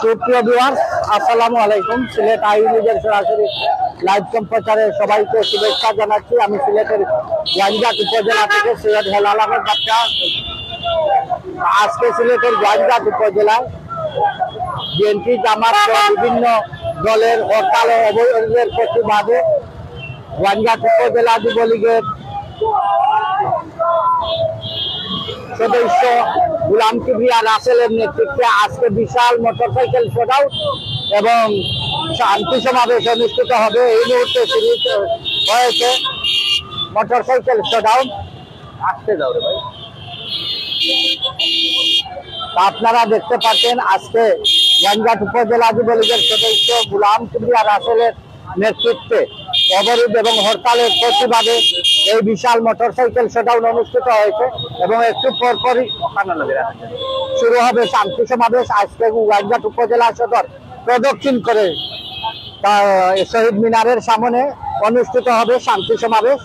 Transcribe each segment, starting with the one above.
সুপ্রিয় ভিউয়ার্স, আসসালামু আলাইকুম। সিলেট আই নিউজের সরাসরি লাইভ সম্প্রচারে সবাইকে শুভেচ্ছা জানাচ্ছি। আমি সিলেটের গোয়াইনঘাট উপজেলা থেকে সৈয়দ হেলাল আহমেদ বাচ্চা। আজকে সিলেটের গোয়াইনঘাট উপজেলায় বিএনপি জামাত বিভিন্ন দলের হরতাল ও অবরোধের প্রতিবাদে গোয়াইনঘাট উপজেলা যুবলীগের সদস্য গোলাম কিবরিয়া রাসেলের নেতৃত্বে আজকে বিশাল মোটরসাইকেল শোডাউন এবং শান্তি সমাবেশ অনুষ্ঠিত হবে। এই মুহূর্তে শুরু হয়েছে মোটরসাইকেল শোডাউন। আসতে যাও রে ভাই। আপনারা দেখতে পাচ্ছেন আজকে গোয়াইনঘাট উপজেলা যুবলীগের সদস্য গোলাম কিবরিয়া রাসেলের নেতৃত্বে অবরোধ এবং হরতালের প্রতিবাদে এই বিশাল মোটরসাইকেল শোডাউন অনুষ্ঠিত হয়েছে এবং একটু পরপরই শুরু হবে শান্তি সমাবেশ। আজকে গোয়াইনঘাট উপজেলা সদর প্রদক্ষিণ করে শহীদ মিনারের সামনে অনুষ্ঠিত হবে শান্তি সমাবেশ।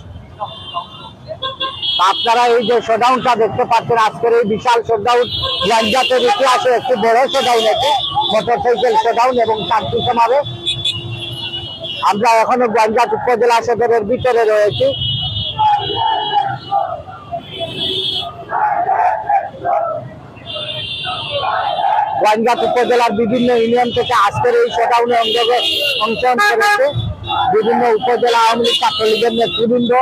আপনারা এই যে শোডাউনটা দেখতে পাচ্ছেন, আজকের এই বিশাল শোডাউন গোয়াইনঘাটের ইতিহাসে একটি বড় শোডাউন, এটি মোটরসাইকেল শোডাউন এবং শান্তি সমাবেশ। আমরা এখনো গোয়াইনঘাট উপজেলা সদরের ভিতরে রয়েছি। গোয়াইনঘাট উপজেলার বিভিন্ন ইউনিয়ন থেকে আজকের এই শোডাউনে অংশগ্রহণ করেছে বিভিন্ন উপজেলা আওয়ামী লীগ ছাত্রলীগের নেতৃবৃন্দ।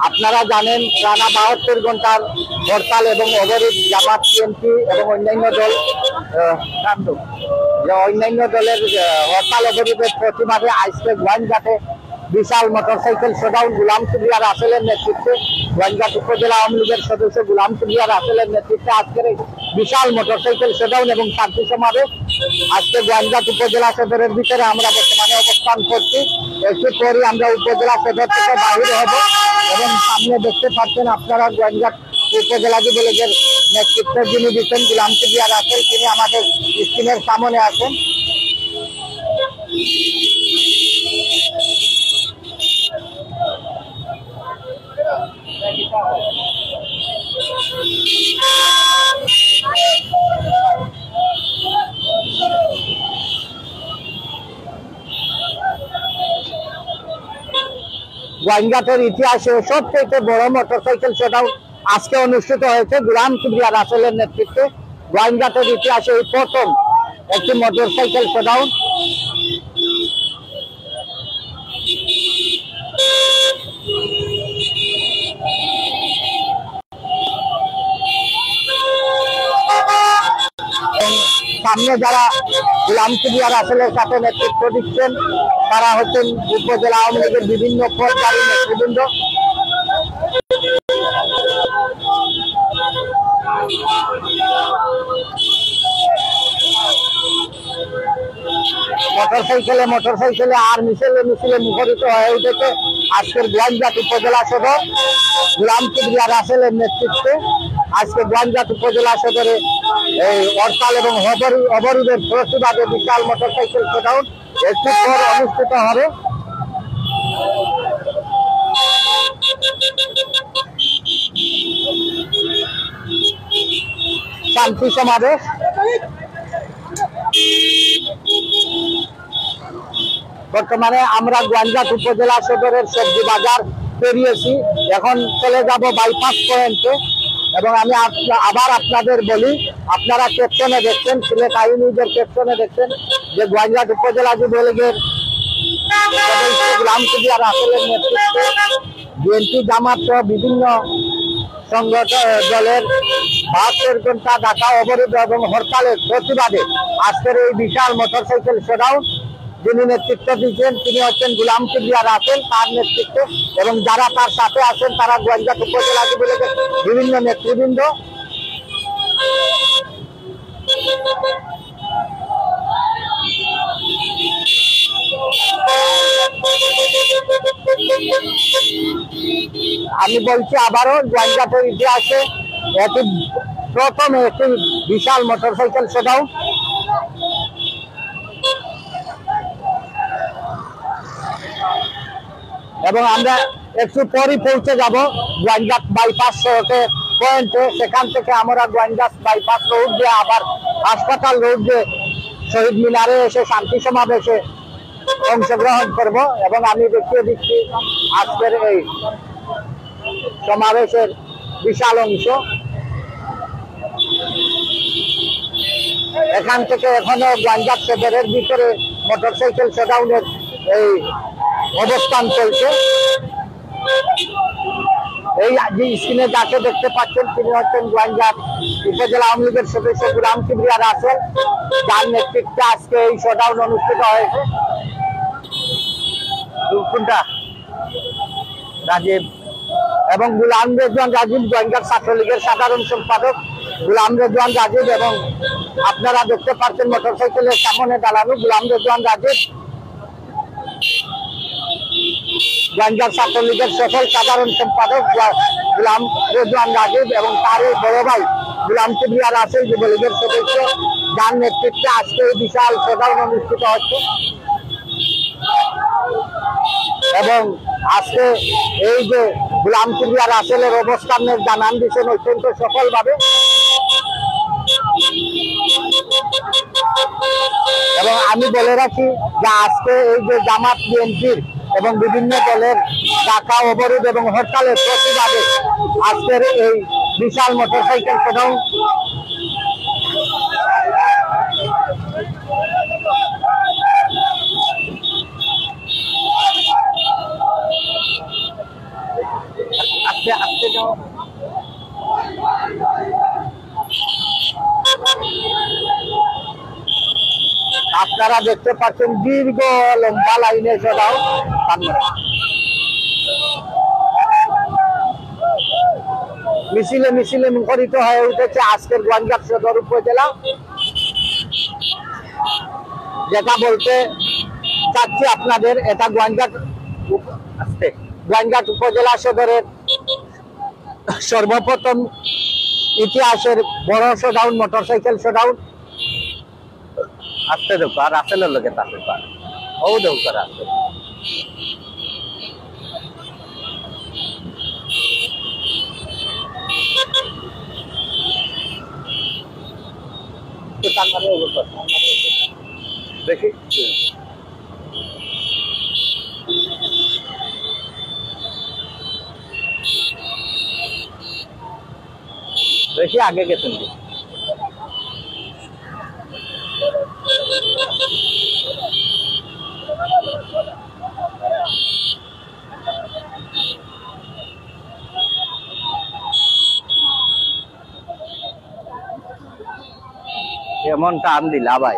আপনারা জানেন টানা 72 ঘন্টার হরতাল এবং অবরোধ জামাত, বিএনপি এবং অন্যান্য দলের হরতাল অবরোধের প্রতিবাদে আজকে গোয়াইনঘাটে বিশাল মোটরসাইকেল শোডাউন গোলাম কিবরিয়া রাসেলের নেতৃত্বে গোয়াইনঘাট উপজেলা আওয়ামী লীগের সদস্য গোলাম কিবরিয়া রাসেলের নেতৃত্বে আজকের এই বিশাল মোটরসাইকেল শোডাউন এবং শান্তি সমাবেশ। আজকে গোয়াইনঘাট উপজেলা সদরের ভিতরে আমরা বর্তমানে অবস্থান করছি। একটু পরই আমরা উপজেলা সদর থেকে বাহির হব এবং সামনে দেখতে পাচ্ছেন আপনারা গোয়াইনঘাট উপজেলা যুবলীগের নেতৃত্বে যিনি দিচ্ছেন গোলাম কিবরিয়া রাসেল, তিনি আমাদের স্ক্রিনের সামনে আছেন। গোয়াইনঘাটের ইতিহাসে সবচেয়ে বড় মোটরসাইকেল শোডাউন আজকে অনুষ্ঠিত হয়েছে গোলাম কিবরিয়া রাসেলের নেতৃত্বে। গোয়াইনঘাটের ইতিহাসে এই প্রথম একটি মোটরসাইকেল শোডাউন। সামনে যারা গোলাম কিবরিয়া রাসেলের সাথে নেতৃত্ব দিচ্ছেন তারা হচ্ছেন উপজেলা আওয়ামী লীগের বিভিন্ন পদধারী নেতৃবৃন্দ। মোটরসাইকেলে আর মিছিলে মুখরিত হয়ে উঠেছে আজকের গোয়াইনঘাট উপজেলা সদর গোলাম কিবরিয়া রাসেলের নেতৃত্বে। আজকে গোয়াইনঘাট উপজেলা সদরে এই হরতাল এবং অবরোধের প্রতিবাদে বিশাল মোটরসাইকেল শোডাউন একটু পর অনুষ্ঠিত হবে। শান্তি সমাবেশ বর্তমানে আমরা গোয়াইনঘাট উপজেলা সদরের সবজি বাজার পেরিয়েছি, এখন চলে যাব বাইপাস পয়েন্টে। এবং আমি আবার আপনাদের বলি, আপনারা ক্যাপশনে দেখছেন, সিলেট আই নিউজের ক্যাপশনে দেখছেন যে গোয়াইনঘাট উপজেলা যুবলীগের গোলাম কিবরিয়া রাসেলের নেতৃত্বে বিএনপি জামাত সহ বিভিন্ন সংগঠন দলের 72 ঘন্টা ঢাকা অবরোধ এবং হরতালের প্রতিবাদে আজকের এই বিশাল মোটরসাইকেল শোডাউন। যিনি নেতৃত্ব দিচ্ছেন তিনি হচ্ছেন গোলাম কিবরিয়া রাসেল, তার নেতৃত্বে এবং যারা তার সাথে আছেন তারা গোয়াইনঘাট উপজেলা যুবলীগের বিভিন্ন নেতৃবৃন্দ। আমি বলছি আবারও, গোয়াইনঘাটের ইতিহাসে এটি প্রথম একটি বিশাল মোটরসাইকেল শোডাউন। এবং আমরা একটু পরই পৌঁছে যাব গোয়াইনঘাট বাইপাস সড়কের পয়েন্টে। সেখান থেকে আমরা গোয়াইনঘাট বাইপাস রোড দিয়ে আবার হাসপাতাল রোড দিয়ে শহীদ মিনারে এসে শান্তি সমাবেশে অংশগ্রহণ করব। এবং আমি দেখিয়ে দিচ্ছি আজকের এই সমাবেশের বিশাল অংশ। এখান থেকে এখনো গোয়াইনঘাট সদরের ভিতরে মোটরসাইকেল শোডাউনের এই অবস্থান চলছে। এই যে স্ক্রিনে যাকে দেখতে পাচ্ছেন তিনি হচ্ছেন গোয়াইনঘাট উপজেলা আওয়ামী লীগের সদস্য গোলাম কিবরিয়া রাসেল, যার নেতৃত্বে আজকে এই শোডাউন অনুষ্ঠিত হয়েছে। কোনটা রাজীব এবং গোলাম রেজওয়ান রাজীব গোয়াইনঘাট ছাত্রলীগের সাধারণ সম্পাদক গোলাম রেজওয়ান রাজীব, এবং আপনারা দেখতে পাচ্ছেন মোটরসাইকেলের সামনে দাঁড়ানো গোলাম রেজওয়ান রাজীব গোয়াইনঘাট ছাত্রলীগের সফল সাধারণ সম্পাদক গোলাম রেজওয়ান রাজীব এবং তারই বড় ভাই গোলাম কিবরিয়া রাসেল যুবলীগের সদস্য, যার নেতৃত্বে আজকে এই বিশাল শোডাউন অনুষ্ঠিত হচ্ছে। এবং আজকে এই যে গোলাম কিবরিয়া রাসেলের অবস্থানের জানান দিচ্ছেন অত্যন্ত সফলভাবে। এবং আমি বলে রাখি যে আজকে এই যে জামাত বিএনপির এবং বিভিন্ন দলের ঢাকা অবরোধ এবং হরতালের প্রতিবাদে আজকের এই বিশাল মোটরসাইকেল শোডাউন। আস্তে আস্তে যাও। আপনারা দেখতে পাচ্ছেন দীর্ঘ লম্বা লাইনে শোডাউন। মিছিলে মিছিলে মুখরিত হয়ে উঠেছে আজকের গোয়াইনঘাট সদর উপজেলা। যেটা বলতে চাচ্ছি আপনাদের, এটা গোয়াইনঘাট উপজেলা সদরের সর্বপ্রথম ইতিহাসের বড় শোডাউন, মোটরসাইকেল শোডাউন। আসতে দেখো আর আসলে লোকে তাকে ও দেখো আসতে দেখি দেখি আগে গেছেন এমন টান দিলা ভাই।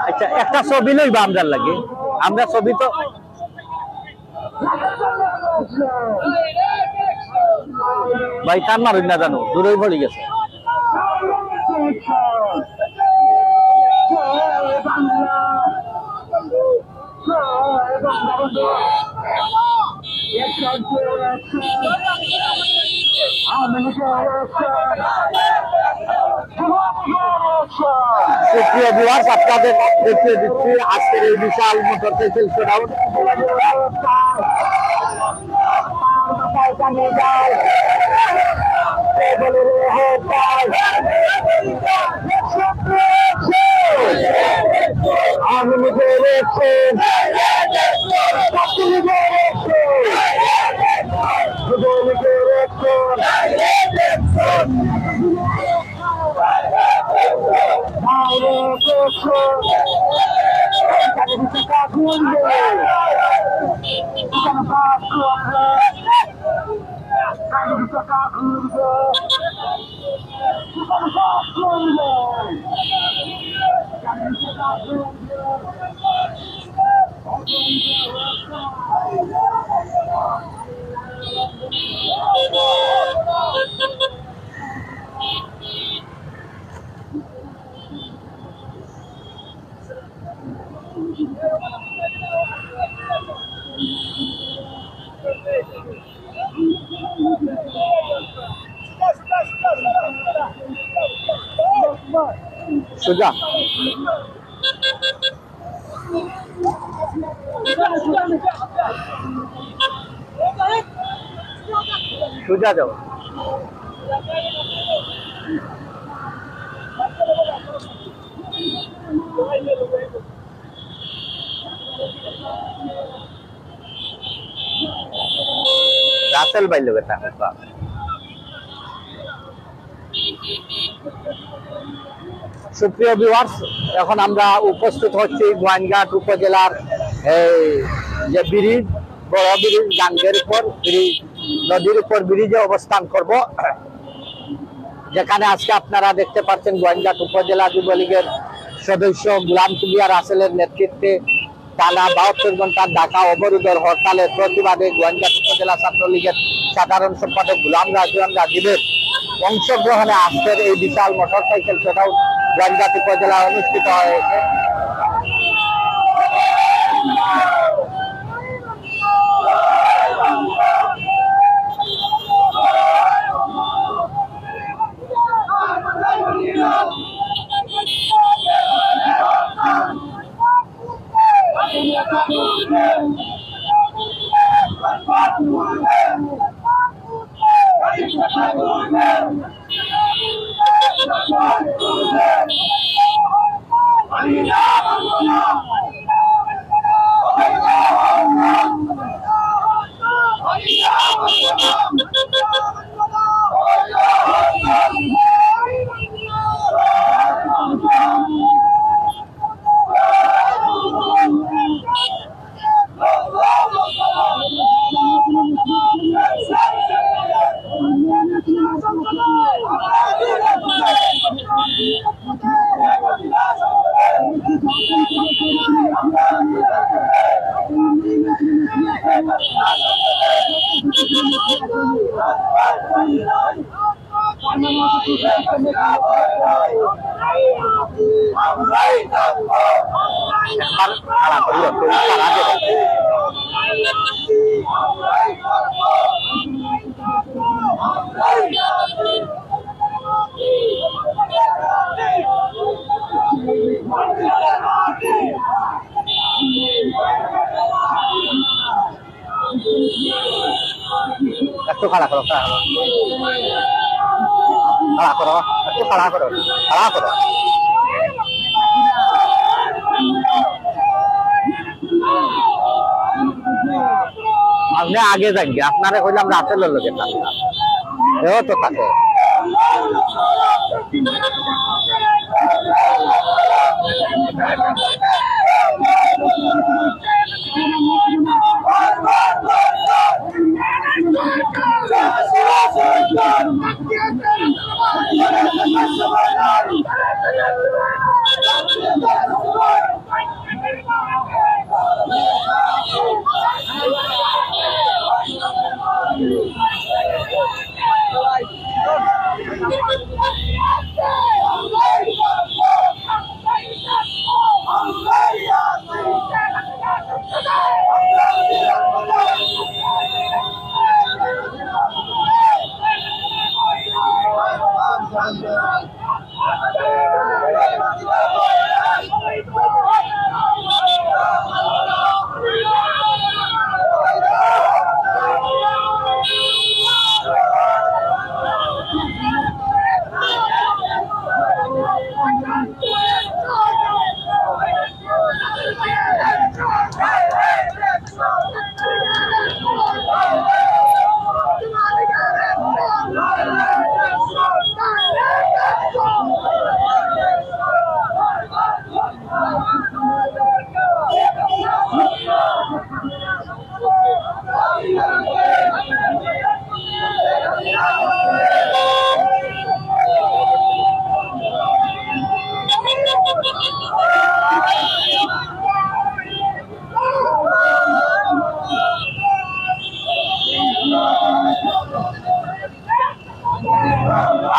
আচ্ছা একটা ছবি লইবা আমরা লাগে, আমরা ছবি তো ভাই কান মারুন না জানো দূরেই পড়ে গেছে। সুপ্রিয় ভিউয়ার্স, আপনাদের দেখিয়ে দিচ্ছি আজকের এই বিশাল মোটরসাইকেল শোডাউন। সোজা সোজা যাও। রাসেল ভাই লোকের টাকা সুপ্রিয় ভিউয়ার্স, এখন আমরা উপস্থিত হচ্ছি গোয়াইনঘাট উপজেলার এই যে ব্রিজ, বড় ব্রিজ, গাঙ্গের উপর ব্রিজ, নদীর উপর ব্রিজে অবস্থান করব, যেখানে আজকে আপনারা দেখতে পাচ্ছেন গোয়াইনঘাট উপজেলা যুবলীগের সদস্য গোলাম কিবরিয়া রাসেলের নেতৃত্বে টানা 72 ঘন্টার ঢাকা অবরোধের হরতালের প্রতিবাদে গোয়াইনঘাট উপজেলা ছাত্রলীগের সাধারণ সম্পাদক গোলাম রাজীবের অংশগ্রহণে আজকের এই বিশাল মোটরসাইকেল শোডাউন গোয়াইনঘাট উপজেলায় অনুষ্ঠিত হয়েছে। একটু খাড়া করো, খাড়া করো, একটু খাড়া করো, খাড়া করো। আপনি আগে যান, আপনারে কইলাম রাসেলের লোকে এও তো থাকে।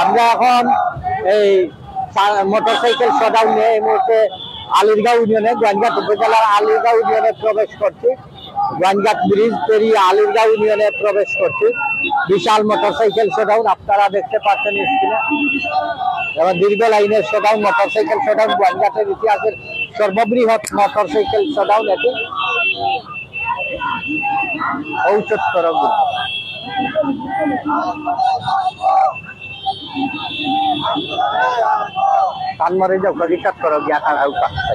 আমরা এখন এই মোটরসাইকেল শোডাউন নিয়ে এই মুহূর্তে আলিরগাঁও ইউনিয়নে, গোয়াইনঘাট উপজেলার আলিরগাঁও ইউনিয়নে প্রবেশ করছি। গোয়াইনঘাট ব্রিজ পেরিয়ে আলিরগাঁও ইউনিয়নে প্রবেশ করছি। বিশাল মোটরসাইকেল শোডাউন আপনারা দেখতে পাচ্ছেন স্ক্রিনে। এবং দীর্ঘ লাইনের শোডাউন, মোটরসাইকেল শোডাউন, গোয়াইনঘাটের ইতিহাসের সর্ববৃহৎ মোটরসাইকেল শোডাউন এটি। ঔচত্তর কানমরে যাও কবিতাত করো গিয়া খাও কাছে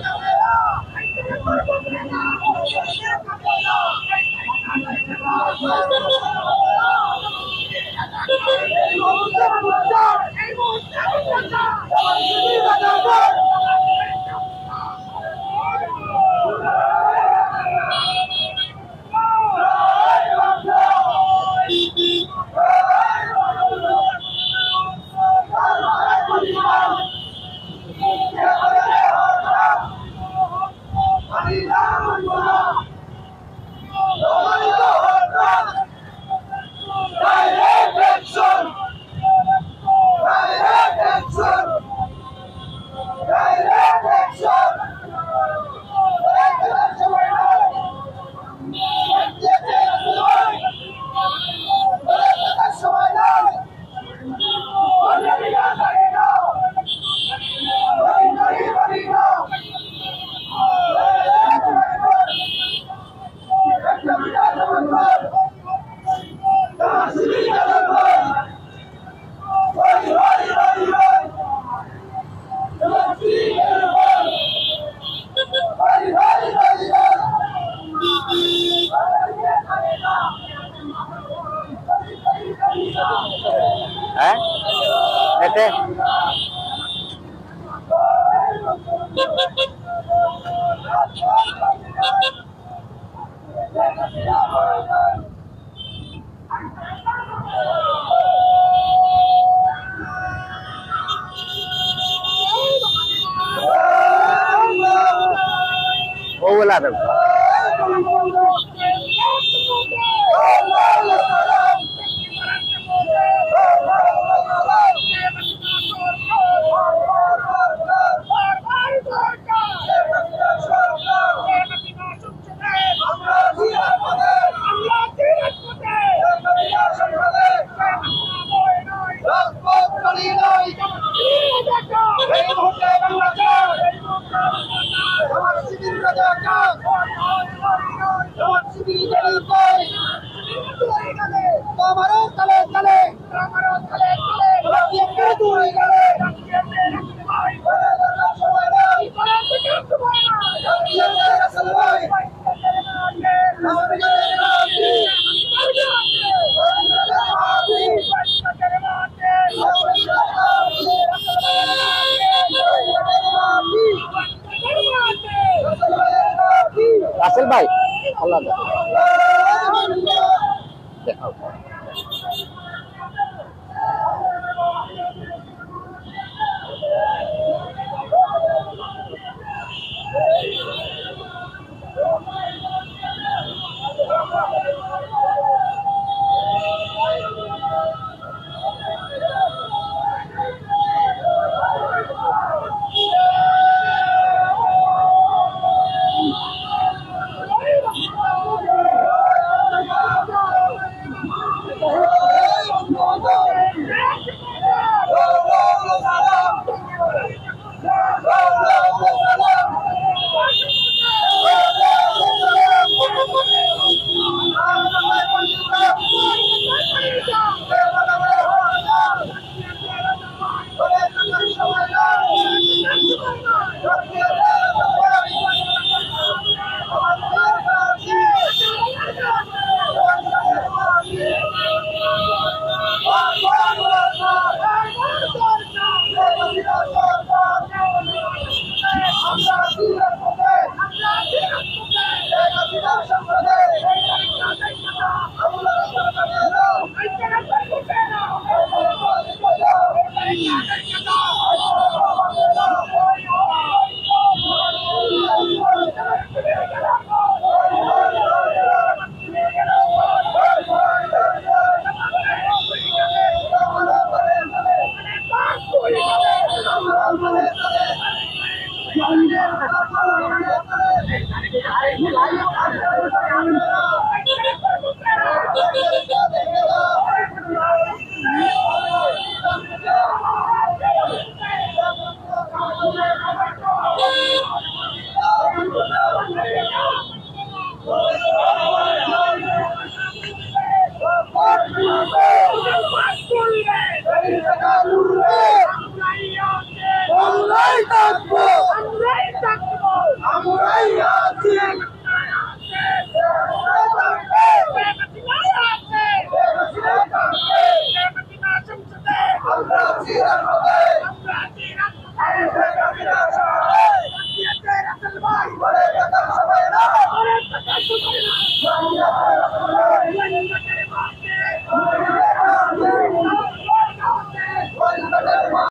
এতে ওগুলা দেব রাসেল ভাই আল্লাহ দেখাও আমরাই